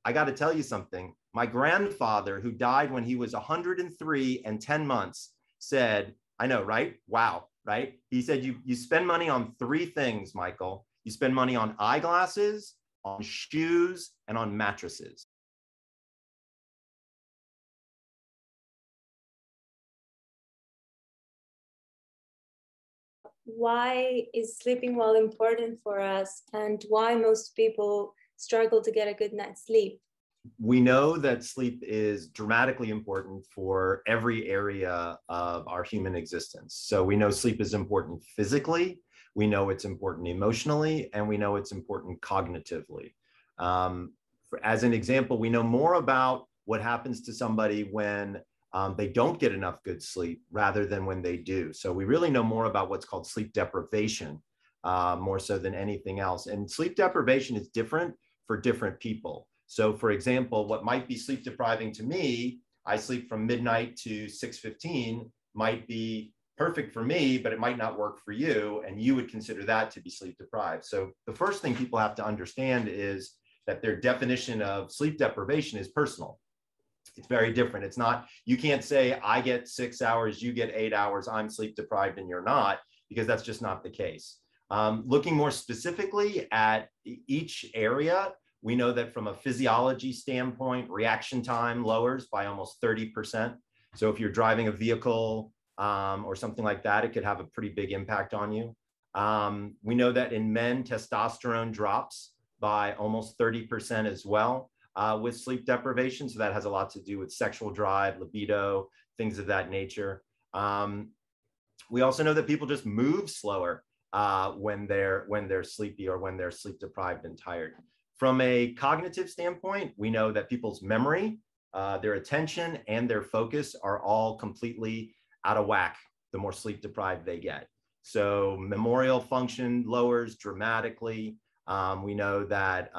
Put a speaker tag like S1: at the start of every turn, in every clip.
S1: I got to tell you something. My grandfather, who died when he was 103 and 10 months, said, I know, right? Wow, right? He said, you spend money on three things, Michael. You spend money on eyeglasses, on shoes, and on mattresses.
S2: Why is sleeping well important for us, and why most people struggle to get a good night's sleep?
S1: We know that sleep is dramatically important for every area of our human existence. So we know sleep is important physically, we know it's important emotionally, and we know it's important cognitively. As an example, we know more about what happens to somebody when they don't get enough good sleep rather than when they do. So we really know more about what's called sleep deprivation, more so than anything else. And sleep deprivation is different for different people. So for example, what might be sleep depriving to me, I sleep from midnight to 6:15, might be perfect for me, but it might not work for you. And you would consider that to be sleep deprived. So the first thing people have to understand is that their definition of sleep deprivation is personal. It's very different. It's not, you can't say, I get 6 hours, you get 8 hours, I'm sleep deprived and you're not, because that's just not the case. Looking more specifically at each area, we know that from a physiology standpoint, reaction time lowers by almost 30%. So if you're driving a vehicle or something like that, it could have a pretty big impact on you. We know that in men, testosterone drops by almost 30% as well with sleep deprivation. So that has a lot to do with sexual drive, libido, things of that nature. We also know that people just move slower when they're sleepy or when they're sleep deprived and tired. From a cognitive standpoint, we know that people's memory, their attention, and their focus are all completely out of whack the more sleep deprived they get. So memorial function lowers dramatically. We know that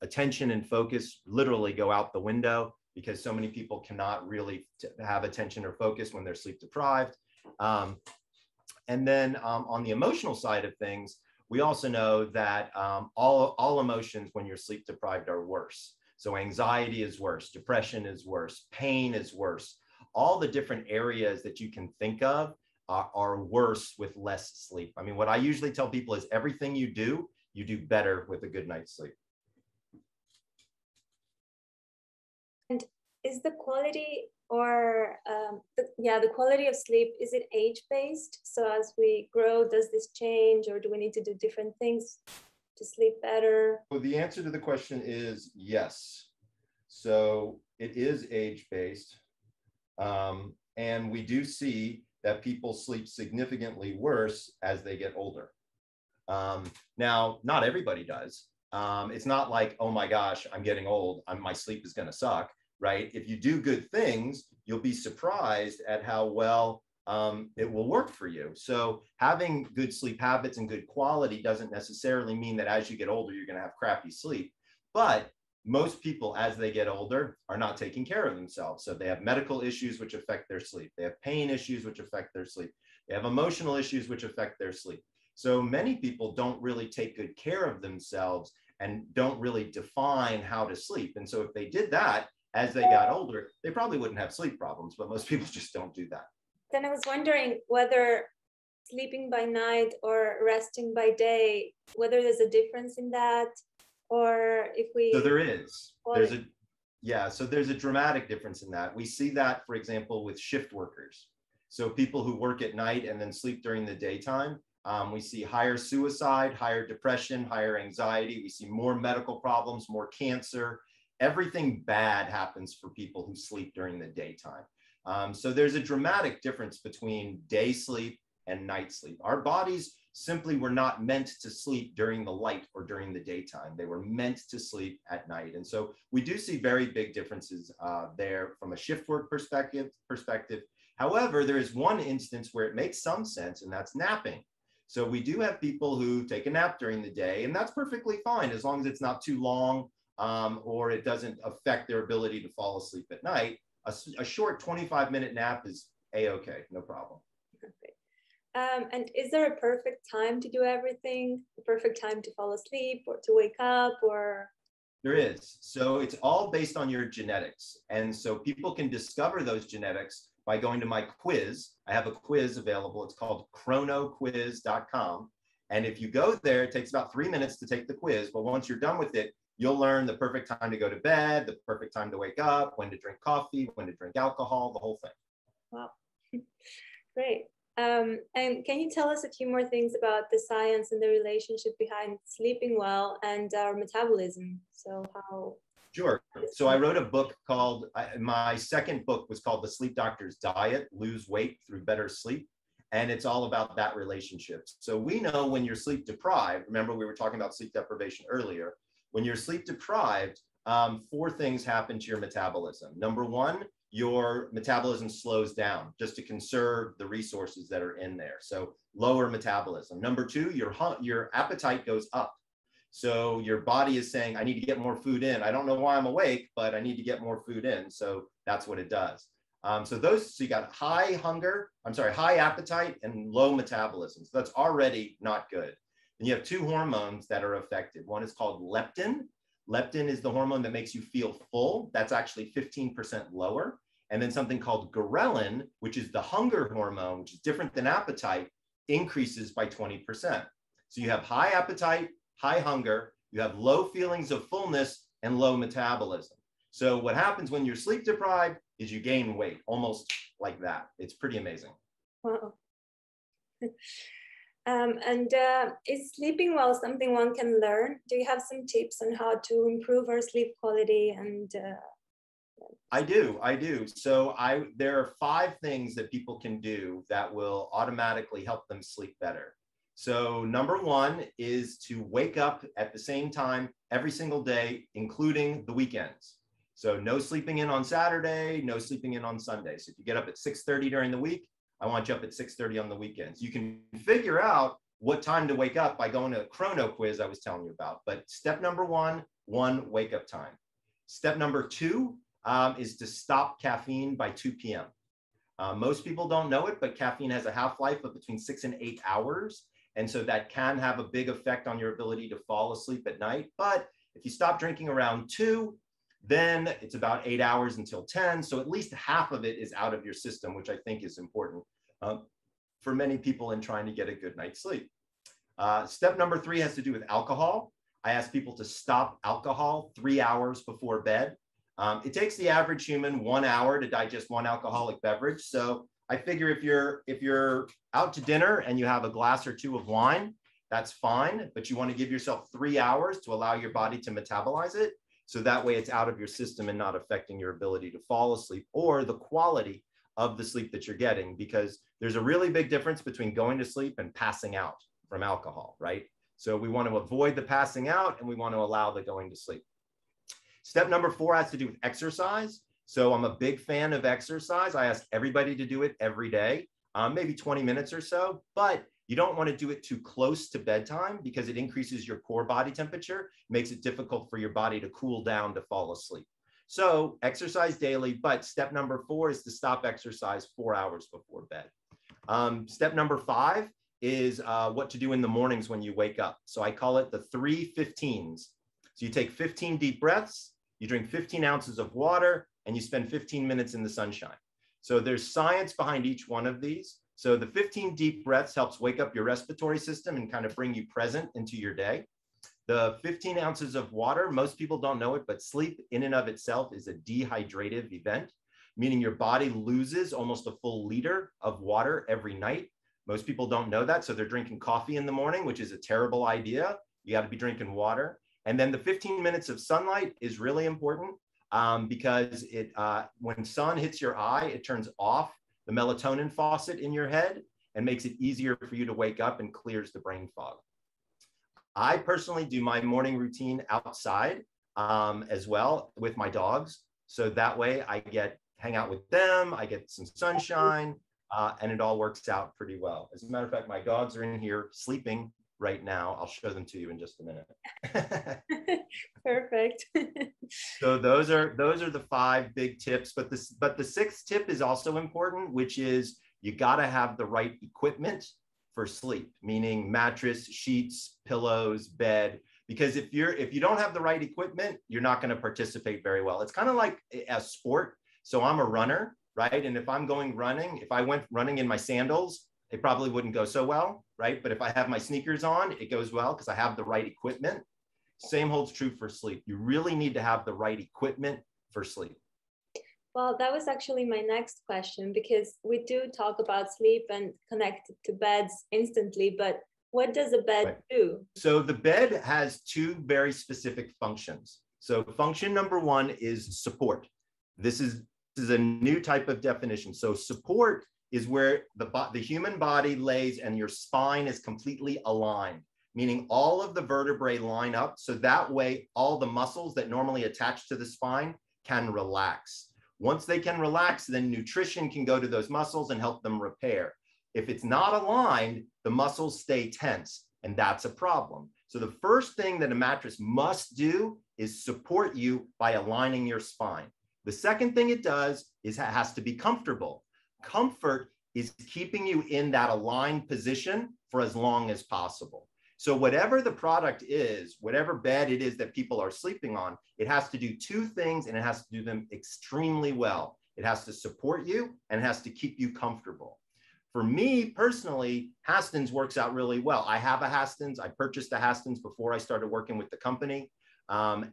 S1: attention and focus literally go out the window because so many people cannot really have attention or focus when they're sleep deprived. And then on the emotional side of things, we also know that all emotions when you're sleep deprived are worse. So anxiety is worse, depression is worse, pain is worse. All the different areas that you can think of are worse with less sleep. I mean, what I usually tell people is everything you do better with a good night's sleep.
S2: And is the quality or the quality of sleep, is it age-based? So as we grow, does this change, or do we need to do different things to sleep better?
S1: Well, the answer to the question is yes. So it is age-based. And we do see that people sleep significantly worse as they get older. Now, not everybody does. It's not like, oh my gosh, I'm getting old, my sleep is going to suck, right? If you do good things, you'll be surprised at how well it will work for you. So having good sleep habits and good quality doesn't necessarily mean that as you get older, you're going to have crappy sleep. But most people, as they get older, are not taking care of themselves. So they have medical issues which affect their sleep. They have pain issues which affect their sleep. They have emotional issues which affect their sleep. So many people don't really take good care of themselves and don't really define how to sleep. And so if they did that as they got older, they probably wouldn't have sleep problems, but most people just don't do that.
S2: Then I was wondering whether sleeping by night or resting by day, whether there's a difference in that, or if we...
S1: So there is. There's a dramatic difference in that. We see that, for example, with shift workers. So people who work at night and then sleep during the daytime, we see higher suicide, higher depression, higher anxiety. We see more medical problems, more cancer. Everything bad happens for people who sleep during the daytime. So there's a dramatic difference between day sleep and night sleep. Our bodies simply were not meant to sleep during the light or during the daytime. They were meant to sleep at night. And so we do see very big differences there from a shift work perspective. However, there is one instance where it makes some sense, and that's napping. So we do have people who take a nap during the day, and that's perfectly fine as long as it's not too long or it doesn't affect their ability to fall asleep at night. A short 25-minute nap is a-okay, no problem.
S2: Okay. And is there a perfect time to do everything? A perfect time to fall asleep or to wake up, or?
S1: There is. So it's all based on your genetics. And so people can discover those genetics by going to my quiz. I have a quiz available. It's called chronoquiz.com. And if you go there, it takes about 3 minutes to take the quiz. But once you're done with it, you'll learn the perfect time to go to bed, the perfect time to wake up, when to drink coffee, when to drink alcohol, the whole thing.
S2: Wow. Great. And can you tell us a few more things about the science and the relationship behind sleeping well and our metabolism? So how?
S1: Sure. So I wrote a book called, my second book was called The Sleep Doctor's Diet, Lose Weight Through Better Sleep. And it's all about that relationship. So we know when you're sleep deprived, remember we were talking about sleep deprivation earlier, when you're sleep deprived, 4 things happen to your metabolism. Number 1, your metabolism slows down just to conserve the resources that are in there. So lower metabolism. Number 2, your appetite goes up. So your body is saying, I need to get more food in. I don't know why I'm awake, but I need to get more food in. So that's what it does. So you got high appetite and low metabolism. So that's already not good. And you have 2 hormones that are affected. One is called leptin. Leptin is the hormone that makes you feel full. That's actually 15% lower. And then something called ghrelin, which is the hunger hormone, which is different than appetite, increases by 20%. So you have high appetite, high hunger, you have low feelings of fullness and low metabolism. So what happens when you're sleep deprived is you gain weight, almost like that. It's pretty amazing.
S2: Wow. Is sleeping well something one can learn? Do you have some tips on how to improve our sleep quality? And
S1: I do. So there are 5 things that people can do that will automatically help them sleep better. So number 1 is to wake up at the same time every single day, including the weekends. So no sleeping in on Saturday, no sleeping in on Sunday. So if you get up at 6:30 during the week, I want you up at 6:30 on the weekends. You can figure out what time to wake up by going to a chrono quiz I was telling you about. But step number 1, wake up time. Step number 2 is to stop caffeine by 2 p.m. Most people don't know it, but caffeine has a half-life of between 6 and 8 hours. And so that can have a big effect on your ability to fall asleep at night. But if you stop drinking around 2, then it's about 8 hours until 10. So at least half of it is out of your system, which I think is important for many people in trying to get a good night's sleep. Step number 3 has to do with alcohol. I ask people to stop alcohol 3 hours before bed. It takes the average human 1 hour to digest 1 alcoholic beverage. So I figure if you're out to dinner and you have a glass or 2 of wine, that's fine, but you want to give yourself 3 hours to allow your body to metabolize it. So that way it's out of your system and not affecting your ability to fall asleep or the quality of the sleep that you're getting, because there's a really big difference between going to sleep and passing out from alcohol, right? So we want to avoid the passing out and we want to allow the going to sleep. Step number 4 has to do with exercise. So I'm a big fan of exercise. I ask everybody to do it every day, maybe 20 minutes or so, but you don't want to do it too close to bedtime because it increases your core body temperature, makes it difficult for your body to cool down to fall asleep. So exercise daily, but step number 4 is to stop exercise 4 hours before bed. Step number 5 is what to do in the mornings when you wake up. So I call it the 3 15s. So you take 15 deep breaths, you drink 15 ounces of water, and you spend 15 minutes in the sunshine. So there's science behind each one of these. So the 15 deep breaths helps wake up your respiratory system and kind of bring you present into your day. The 15 ounces of water, most people don't know it, but sleep in and of itself is a dehydrative event, meaning your body loses almost a full liter of water every night. Most people don't know that. So they're drinking coffee in the morning, which is a terrible idea. You got to be drinking water. And then the 15 minutes of sunlight is really important because when sun hits your eye, it turns off the melatonin faucet in your head and makes it easier for you to wake up and clears the brain fog. I personally do my morning routine outside as well with my dogs. So that way I hang out with them, I get some sunshine, and it all works out pretty well. As a matter of fact, my dogs are in here sleeping right now. I'll show them to you in just a minute.
S2: Perfect.
S1: So those are the 5 big tips, but the 6th tip is also important, which is you got to have the right equipment for sleep, meaning mattress, sheets, pillows, bed. Because if you don't have the right equipment, you're not going to participate very well. It's kind of like a sport. So I'm a runner, right? And if I'm going running, if I went running in my sandals, it probably wouldn't go so well, right? But if I have my sneakers on, it goes well because I have the right equipment. Same holds true for sleep. You really need to have the right equipment for sleep.
S2: Well, that was actually my next question, because we do talk about sleep and connect it to beds instantly, but what does a bed do?
S1: So the bed has two very specific functions. So function number one is support. This is a new type of definition. So support is where the human body lays and your spine is completely aligned, meaning all of the vertebrae line up. So that way, all the muscles that normally attach to the spine can relax. Once they can relax, then nutrition can go to those muscles and help them repair. If it's not aligned, the muscles stay tense, and that's a problem. So the first thing that a mattress must do is support you by aligning your spine. The second thing it does is it has to be comfortable. Comfort is keeping you in that aligned position for as long as possible. So whatever the product is, whatever bed it is that people are sleeping on, it has to do two things, and it has to do them extremely well. It has to support you and it has to keep you comfortable. For me personally, hstens works out really well. I have a hstens. I purchased a hstens before I started working with the company. I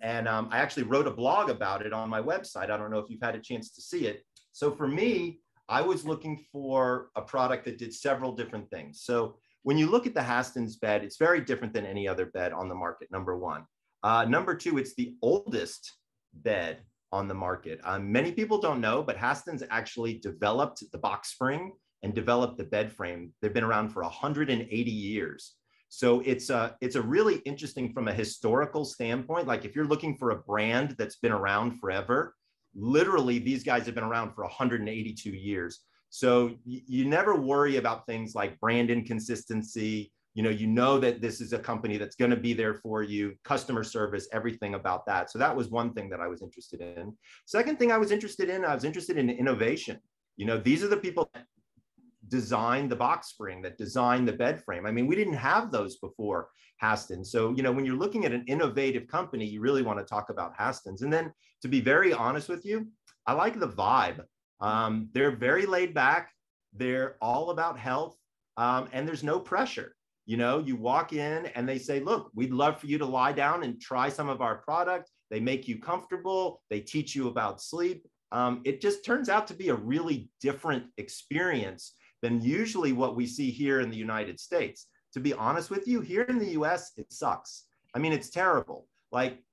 S1: actually wrote a blog about it on my website. I don't know if you've had a chance to see it. So for me, I was looking for a product that did several different things. So when you look at the hstens bed, it's very different than any other bed on the market, number one. Number two, it's the oldest bed on the market. Many people don't know, but hstens actually developed the box spring and developed the bed frame. They've been around for 180 years. So it's a really interesting from a historical standpoint. Like if you're looking for a brand that's been around forever, literally these guys have been around for 182 years. So you never worry about things like brand inconsistency. You know that this is a company that's going to be there for you, customer service, everything about that. So that was one thing that I was interested in. Second thing I was interested in innovation. These are the people that designed the box spring, that designed the bed frame. I mean, we didn't have those before hstens. So, when you're looking at an innovative company, you really want to talk about hstens. And then to be very honest with you, I like the vibe. They're very laid back. They're all about health. And there's no pressure. You walk in and they say, look, we'd love for you to lie down and try some of our product. They make you comfortable. They teach you about sleep. It just turns out to be a really different experience than usually what we see here in the United States. To be honest with you, here in the US, it sucks. I mean, it's terrible. Like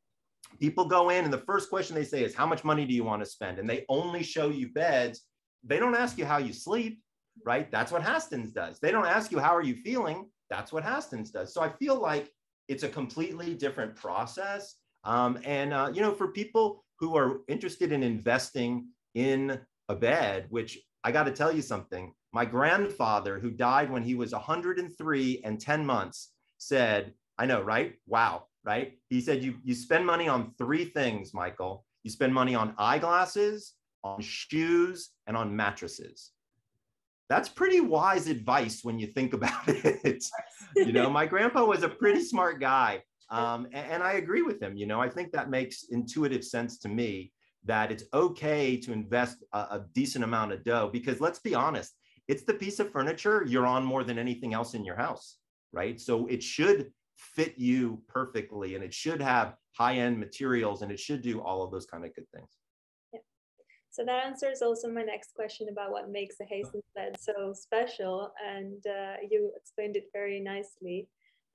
S1: people go in and the first question they say is, how much money do you want to spend? And they only show you beds. They don't ask you how you sleep, right? That's what hstens does. They don't ask you, how are you feeling? That's what hstens does. So I feel like it's a completely different process. For people who are interested in investing in a bed, which I got to tell you something, my grandfather, who died when he was 103 and 10 months, said, I know, right? Wow, right? He said, you spend money on three things, Michael. You spend money on eyeglasses, on shoes, and on mattresses. That's pretty wise advice when you think about it. My grandpa was a pretty smart guy. And I agree with him. I think that makes intuitive sense to me, that it's okay to invest a decent amount of dough, because let's be honest, it's the piece of furniture you're on more than anything else in your house, right? So it should fit you perfectly, and it should have high-end materials, and it should do all of those kind of good things.
S2: Yeah. So that answers also my next question about what makes a hstens bed so special, and you explained it very nicely.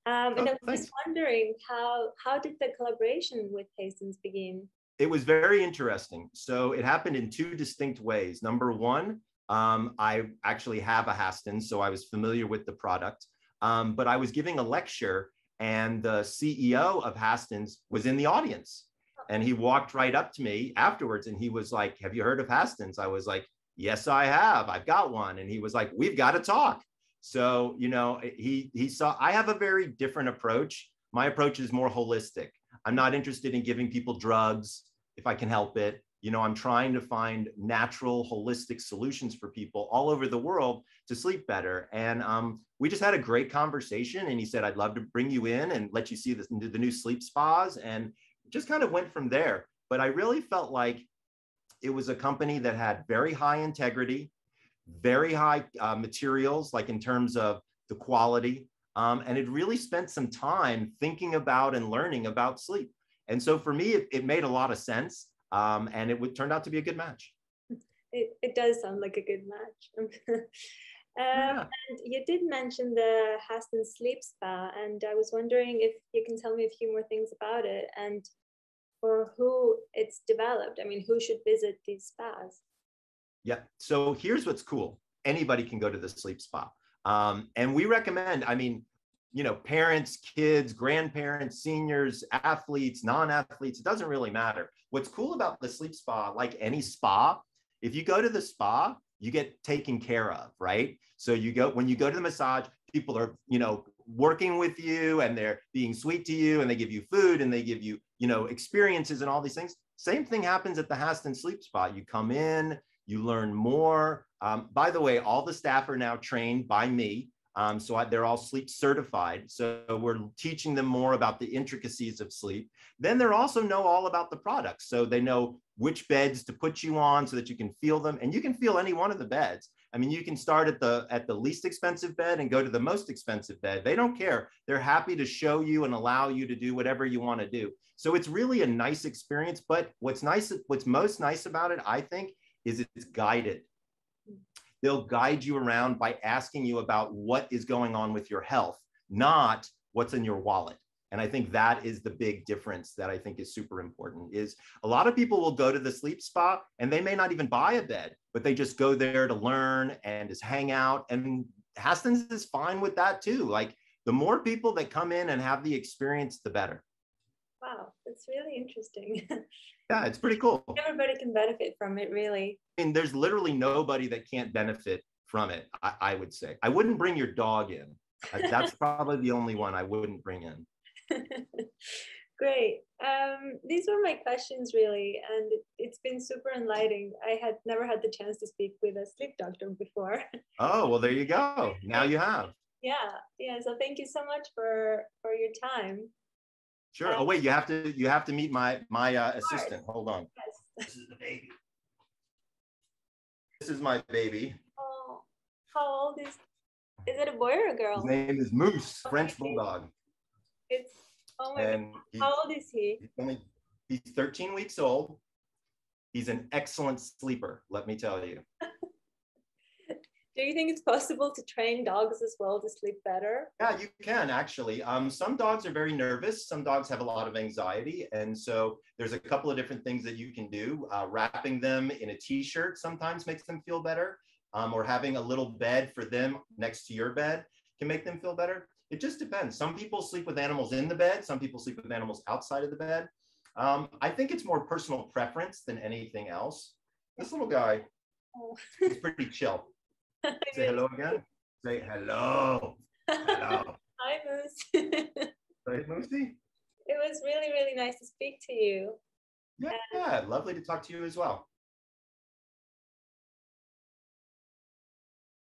S2: And I was just wondering, how did the collaboration with hstens begin?
S1: It was very interesting. So it happened in two distinct ways. Number one, I actually have a hstens, so I was familiar with the product. But I was giving a lecture, and the CEO of hstens was in the audience. And he walked right up to me afterwards, and he was like, have you heard of hstens? I was like, yes, I have. I've got one. And he was like, we've got to talk. So, he saw I have a very different approach. My approach is more holistic. I'm not interested in giving people drugs if I can help it. I'm trying to find natural, holistic solutions for people all over the world to sleep better. And we just had a great conversation. And he said, I'd love to bring you in and let you see the new sleep spas. And just kind of went from there. But I really felt like it was a company that had very high integrity, very high materials, like in terms of the quality. And it really spent some time thinking about and learning about sleep. And so for me, it made a lot of sense. And it turned out to be a good match.
S2: It does sound like a good match.
S1: Yeah.
S2: And you did mention the hstens sleep spa, and I was wondering if you can tell me a few more things about it and for who it's developed. I mean, who should visit these spas?
S1: Yeah. So here's what's cool. Anybody can go to the sleep spa. And we recommend, parents, kids, grandparents, seniors, athletes, non-athletes, it doesn't really matter. What's cool about the sleep spa, like any spa, if you go to the spa, you get taken care of, right? So when you go to the massage, people are, working with you and they're being sweet to you and they give you food and they give you, experiences and all these things. Same thing happens at the hstens sleep spa. You come in, you learn more. By the way, all the staff are now trained by me. They're all sleep certified. So we're teaching them more about the intricacies of sleep. Then they also know all about the products. So they know which beds to put you on so that you can feel them. And you can feel any one of the beds. I mean, you can start at the least expensive bed and go to the most expensive bed. They don't care. They're happy to show you and allow you to do whatever you want to do. So it's really a nice experience. But what's most nice about it, I think, is it's guided. They'll guide you around by asking you about what is going on with your health, not what's in your wallet. And I think that is the big difference that I think is super important. Is a lot of people will go to the sleep spa and they may not even buy a bed, but they just go there to learn and just hang out. And hstens is fine with that too. Like the more people that come in and have the experience, the better.
S2: Wow, that's really interesting.
S1: Yeah, it's pretty cool.
S2: Everybody can benefit from it, really.
S1: I mean, there's literally nobody that can't benefit from it, I would say. I wouldn't bring your dog in. That's probably the only one I wouldn't bring in.
S2: Great. These were my questions, really, and it's been super enlightening. I had never had the chance to speak with a sleep doctor before.
S1: Oh, well, there you go. Now you have.
S2: Yeah. So thank you so much for your time.
S1: Sure. Oh, wait, you have to meet my assistant. Hold on.
S2: Yes.
S1: This is the baby. This is my baby.
S2: Oh, how old is it, a boy or a girl?
S1: His name is Moose, French Bulldog.
S2: It's how old is he?
S1: He's 13 weeks old. He's an excellent sleeper, let me tell you.
S2: Do you think it's possible to train dogs as well to sleep better?
S1: Yeah, you can actually. Some dogs are very nervous. Some dogs have a lot of anxiety. And so there's a couple of different things that you can do. Wrapping them in a t-shirt sometimes makes them feel better. Or having a little bed for them next to your bed can make them feel better. It just depends. Some people sleep with animals in the bed. Some people sleep with animals outside of the bed. I think it's more personal preference than anything else. This little guy is pretty chill. Say hello again. Say hello. Hello.
S2: Hi, Moose.
S1: Right, Moosey?
S2: It was really, really nice to speak to you.
S1: Yeah, lovely to talk to you as well.